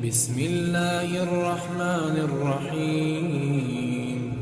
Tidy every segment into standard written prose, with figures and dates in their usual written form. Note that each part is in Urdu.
بسم اللہ الرحمن الرحیم۔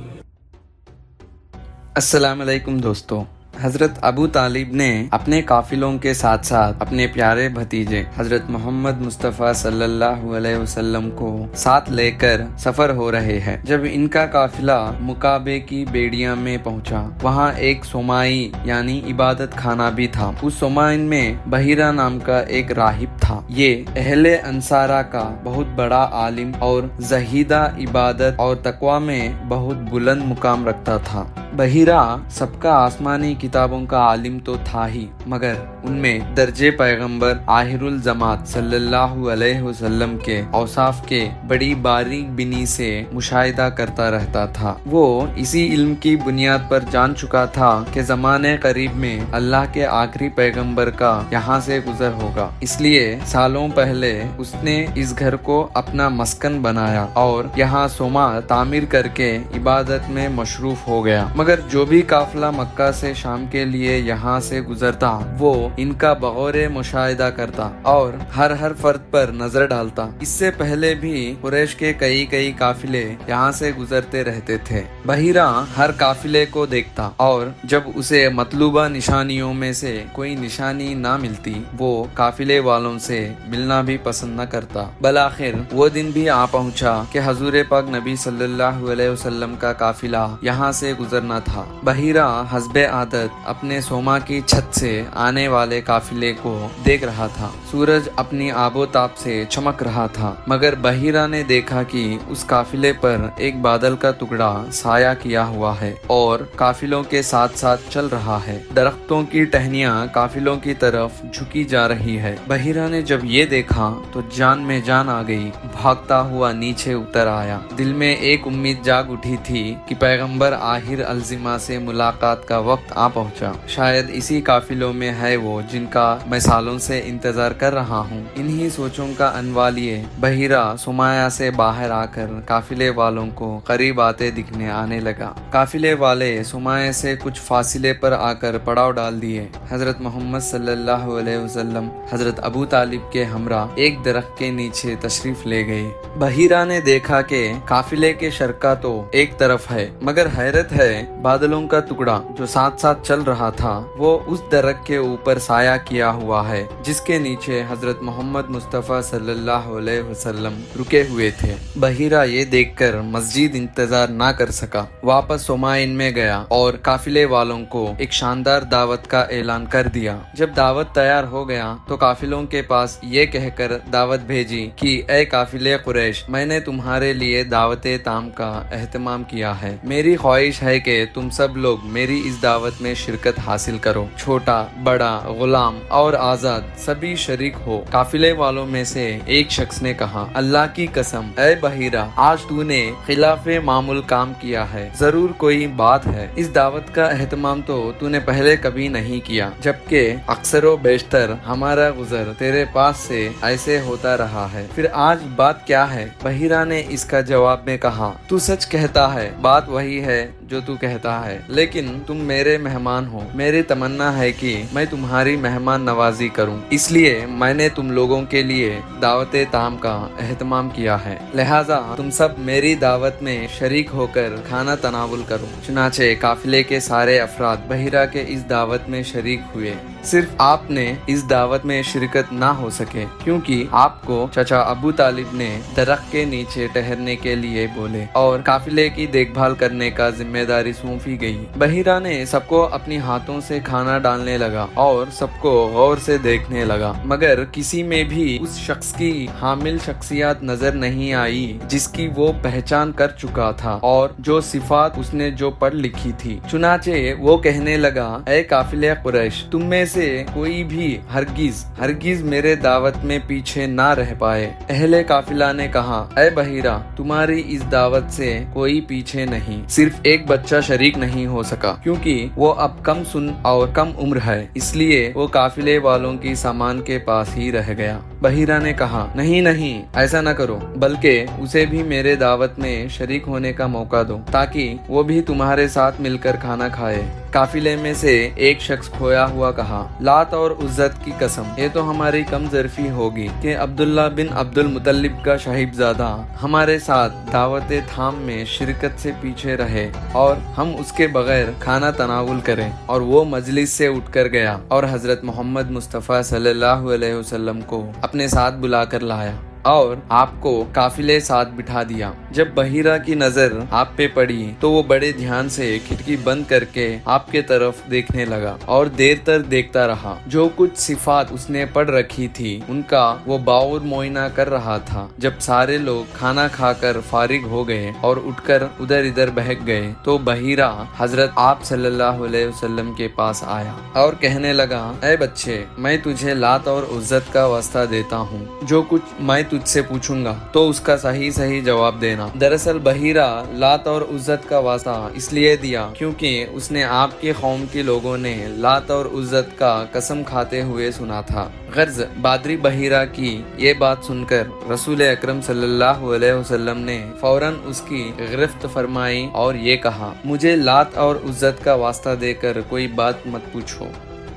السلام علیکم دوستو۔ حضرت ابو طالب نے اپنے قافلوں کے ساتھ ساتھ اپنے پیارے بھتیجے حضرت محمد مصطفیٰ صلی اللہ علیہ وسلم کو ساتھ لے کر سفر ہو رہے ہیں۔ جب ان کا قافلہ مکابے کی بیڑیاں میں پہنچا، وہاں ایک سومائی یعنی عبادت خانہ بھی تھا۔ اس سومائن میں بحیرہ نام کا ایک راہب تھا۔ یہ اہل انصارہ کا بہت بڑا عالم اور زہیدہ عبادت اور تقوی میں بہت بلند مقام رکھتا تھا۔ بحیرہ سب کا آسمانی کتابوں کا عالم تو تھا ہی، مگر ان میں درجے پیغمبر آخر الزمات صلی اللہ علیہ وسلم کے اوصاف کے بڑی باریک بینی سے مشاہدہ کرتا رہتا تھا۔ وہ اسی علم کی بنیاد پر جان چکا تھا کہ زمانے قریب میں اللہ کے آخری پیغمبر کا یہاں سے گزر ہوگا، اس لیے سالوں پہلے اس نے اس گھر کو اپنا مسکن بنایا اور یہاں صومعہ تعمیر کر کے عبادت میں مصروف ہو گیا۔ مگر جو بھی قافلہ مکہ سے شام کے لیے یہاں سے گزرتا، وہ ان کا بغور مشاہدہ کرتا اور ہر فرد پر نظر ڈالتا۔ اس سے پہلے بھی قریش کے کئی قافلے یہاں سے گزرتے رہتے تھے۔ بحیرہ ہر قافلے کو دیکھتا اور جب اسے مطلوبہ نشانیوں میں سے کوئی نشانی نہ ملتی، وہ قافلے والوں سے ملنا بھی پسند نہ کرتا۔ بالآخر وہ دن بھی آ پہنچا کہ حضور پاک نبی صلی اللہ علیہ وسلم کا قافلہ یہاں سے گزرنا تھا۔ بحیرہ حسب عادت اپنے صومعہ کی چھت سے آنے والے قافلے کو دیکھ رہا تھا۔ سورج اپنی آب و تاب سے چمک رہا تھا، مگر بحیرہ نے دیکھا کہ اس قافلے پر ایک بادل کا ٹکڑا سایہ کیا ہوا ہے اور قافلوں کے ساتھ ساتھ چل رہا ہے۔ درختوں کی ٹہنیاں قافلوں کی طرف جھکی جا رہی ہے۔ بحیرہ نے جب یہ دیکھا تو جان میں جان آ گئی، بھاگتا ہوا نیچے اتر آیا۔ دل میں ایک امید جاگ اٹھی تھی کہ پیغمبر آخر الزما سے ملاقات کا وقت آ پہنچا۔ شاید اسی قافلوں میں ہے وہ جن کا میں سالوں سے انتظار کر رہا ہوں۔ انہی سوچوں کا عنوان لیے بحیرہ سومعہ سے باہر آ کر قافلے والوں کو قریب آتے دکھنے آنے لگا۔ قافلے والے سومعہ سے کچھ فاصلے پر آ کر پڑاؤ ڈال دیے۔ حضرت محمد صلی اللہ علیہ وسلم حضرت ابو طالب کے ہمراہ ایک درخت کے نیچے تشریف لے گئے۔ بحیرہ نے دیکھا کہ قافلے کے شرکا تو ایک طرف ہے، مگر حیرت ہے، بادلوں کا ٹکڑا جو ساتھ ساتھ چل رہا تھا وہ اس درخت کے اوپر سایہ کیا ہوا ہے جس کے نیچے حضرت محمد مصطفیٰ صلی اللہ علیہ وسلم رکے ہوئے تھے۔ بحیرہ یہ دیکھ کر مزید انتظار نہ کر سکا، واپس صومعین میں گیا اور قافلے والوں کو ایک شاندار دعوت کا اعلان کر دیا۔ جب دعوت تیار ہو گیا تو قافلوں کے پاس یہ کہہ کر دعوت بھیجی کہ اے قافلے قریش، میں نے تمہارے لیے دعوت تام کا اہتمام کیا ہے۔ میری خواہش ہے کہ تم سب لوگ میری اس دعوت میں شرکت حاصل کرو۔ چھوٹا بڑا غلام اور آزاد سبھی شریک ہو۔ قافلے والوں میں سے ایک شخص نے کہا، اللہ کی قسم اے بحیرہ، آج تو نے خلاف معمول کام کیا ہے، ضرور کوئی بات ہے۔ اس دعوت کا اہتمام تو نے پہلے کبھی نہیں کیا، جبکہ اکثر و بیشتر ہمارا گزر تیرے پاس سے ایسے ہوتا رہا ہے، پھر آج بات کیا ہے؟ بحیرہ نے اس کا جواب میں کہا، تو سچ کہتا ہے، بات وہی ہے جو تو کہتا ہے، لیکن تم میرے مہمان ہو۔ میری تمنا ہے کہ میں تمہاری مہمان نوازی کروں، اس لیے میں نے تم لوگوں کے لیے دعوت تام کا اہتمام کیا ہے، لہٰذا تم سب میری دعوت میں شریک ہو کر کھانا تناول کرو۔ چنانچہ قافلے کے سارے افراد بحیرہ کے اس دعوت میں شریک ہوئے۔ صرف آپ نے اس دعوت میں شرکت نہ ہو سکے کیونکہ آپ کو چچا ابو طالب نے درخت کے نیچے ٹہرنے کے لیے بولے اور قافلے کی دیکھ بھال کرنے کا ذمہ داری سونپی گئی۔ بحیرہ نے سب کو اپنی ہاتھوں سے کھانا ڈالنے لگا اور سب کو غور سے دیکھنے لگا، مگر کسی میں بھی اس شخص کی حامل شخصیت نظر نہیں آئی جس کی وہ پہچان کر چکا تھا اور جو صفات اس نے جو پڑھ لکھی تھی۔ چنانچہ وہ کہنے لگا، اے قافلے قریش، تم میں سے کوئی بھی ہرگز میرے دعوت میں پیچھے نہ رہ پائے۔ اہل قافلہ نے کہا، اے بحیرہ، تمہاری اس دعوت سے کوئی پیچھے نہیں، صرف ایک بچہ شریک نہیں ہو سکا کیونکہ وہ اب کم سن اور کم عمر ہے، اس لیے وہ قافلے والوں کی سامان کے پاس ہی رہ گیا۔ بحیرہ نے کہا، نہیں، ایسا نہ کرو، بلکہ اسے بھی میرے دعوت میں شریک ہونے کا موقع دو تاکہ وہ بھی تمہارے ساتھ مل کر کھانا کھائے۔ قافلے میں سے ایک شخص کھویا ہوا کہا، لات اور عزت کی قسم، یہ تو ہماری کم ظرفی ہوگی کہ عبداللہ بن عبد المطلب کا صاحبزادہ ہمارے ساتھ دعوت تھام میں شرکت سے پیچھے رہے اور ہم اس کے بغیر کھانا تناول کریں، اور وہ مجلس سے اٹھ کر گیا اور حضرت محمد مصطفیٰ صلی اللہ علیہ وسلم کو اپنے ساتھ بلا کر لایا اور آپ کو قافلے ساتھ بٹھا دیا۔ جب بحیرہ کی نظر آپ پہ پڑی تو وہ بڑے دھیان سے کھڑکی بند کر کے آپ کے طرف دیکھنے لگا اور دیر تک دیکھتا رہا۔ جو کچھ صفات اس نے پڑھ رکھی تھی ان کا وہ باور معائنہ کر رہا تھا۔ جب سارے لوگ کھانا کھا کر فارغ ہو گئے اور اٹھ کر ادھر ادھر بہک گئے تو بحیرہ حضرت آپ صلی اللہ علیہ وسلم کے پاس آیا اور کہنے لگا، اے بچے، میں تجھے لات اور عزت کا واسطہ دیتا ہوں، جو کچھ میں تجھ سے پوچھوں گا تو اس کا صحیح جواب دینا۔ دراصل بحیرہ لات اور عزت کا واسطہ اس لیے دیا کیونکہ اس نے آپ کے قوم کے لوگوں نے لات اور عزت کا قسم کھاتے ہوئے سنا تھا۔ غرض بادری بحیرہ کی یہ بات سن کر رسول اکرم صلی اللہ علیہ وسلم نے فوراً اس کی گرفت فرمائی اور یہ کہا، مجھے لات اور عزت کا واسطہ دے کر کوئی بات مت پوچھو۔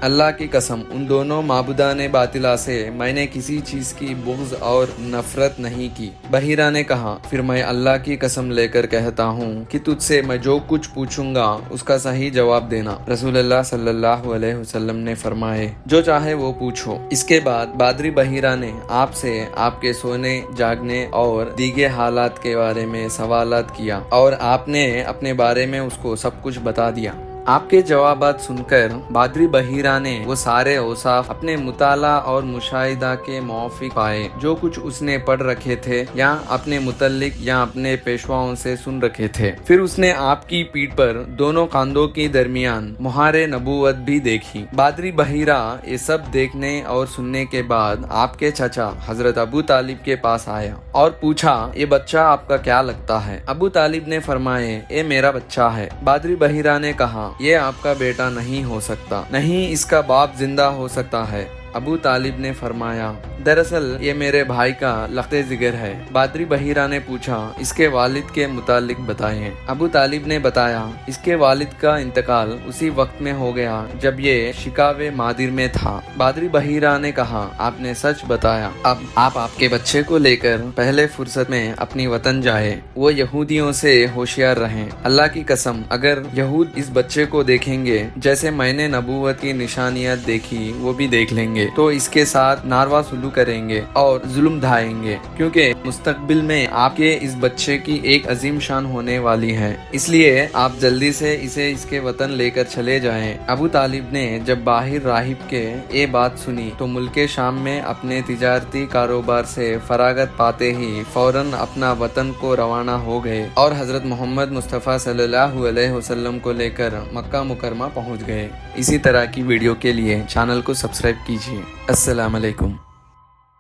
اللہ کی قسم، ان دونوں معبودان باطلہ سے میں نے کسی چیز کی بغض اور نفرت نہیں کی۔ بحیرہ نے کہا، پھر میں اللہ کی قسم لے کر کہتا ہوں کہ تجھ سے میں جو کچھ پوچھوں گا اس کا صحیح جواب دینا۔ رسول اللہ صلی اللہ علیہ وسلم نے فرمائے، جو چاہے وہ پوچھو۔ اس کے بعد بادری بحیرہ نے آپ سے آپ کے سونے جاگنے اور دیگر حالات کے بارے میں سوالات کیا اور آپ نے اپنے بارے میں اس کو سب کچھ بتا دیا۔ آپ کے جوابات سن کر بادری بحیرہ نے وہ سارے اوصاف اپنے مطالعہ اور مشاہدہ کے موافق پائے جو کچھ اس نے پڑھ رکھے تھے یا اپنے متعلق یا اپنے پیشواؤں سے سن رکھے تھے۔ پھر اس نے آپ کی پیٹھ پر دونوں کاندھوں کے درمیان مہار نبوت بھی دیکھی۔ بادری بحیرہ یہ سب دیکھنے اور سننے کے بعد آپ کے چچا حضرت ابو طالب کے پاس آیا اور پوچھا، یہ بچہ آپ کا کیا لگتا ہے؟ ابو طالب نے فرمائے، یہ میرا بچہ ہے۔ بادری بحیرہ نے کہا، یہ آپ کا بیٹا نہیں ہو سکتا، نہیں اس کا باپ زندہ ہو سکتا ہے۔ ابو طالب نے فرمایا، دراصل یہ میرے بھائی کا لخت جگر ہے۔ بادری بحیرہ نے پوچھا، اس کے والد کے متعلق بتائیں۔ ابو طالب نے بتایا، اس کے والد کا انتقال اسی وقت میں ہو گیا جب یہ شکاوے مادر میں تھا۔ بادری بحیرہ نے کہا، آپ نے سچ بتایا۔ اب آپ کے بچے کو لے کر پہلے فرصت میں اپنی وطن جائے، وہ یہودیوں سے ہوشیار رہیں۔ اللہ کی قسم، اگر یہود اس بچے کو دیکھیں گے جیسے میں نے نبوت کی نشانیات دیکھی وہ بھی دیکھ لیں گے تو اس کے ساتھ ناروا سلوک کریں گے اور ظلم ڈھائیں گے، کیونکہ مستقبل میں آپ کے اس بچے کی ایک عظیم شان ہونے والی ہے۔ اس لیے آپ جلدی سے اسے اس کے وطن لے کر چلے جائیں۔ ابو طالب نے جب باہر راہب کے یہ بات سنی تو ملک شام میں اپنے تجارتی کاروبار سے فراغت پاتے ہی فوراً اپنا وطن کو روانہ ہو گئے اور حضرت محمد مصطفیٰ صلی اللہ علیہ وسلم کو لے کر مکہ مکرمہ پہنچ گئے۔ اسی طرح کی ویڈیو کے لیے چینل کو سبسکرائب کیجیے۔ السلام علیکم۔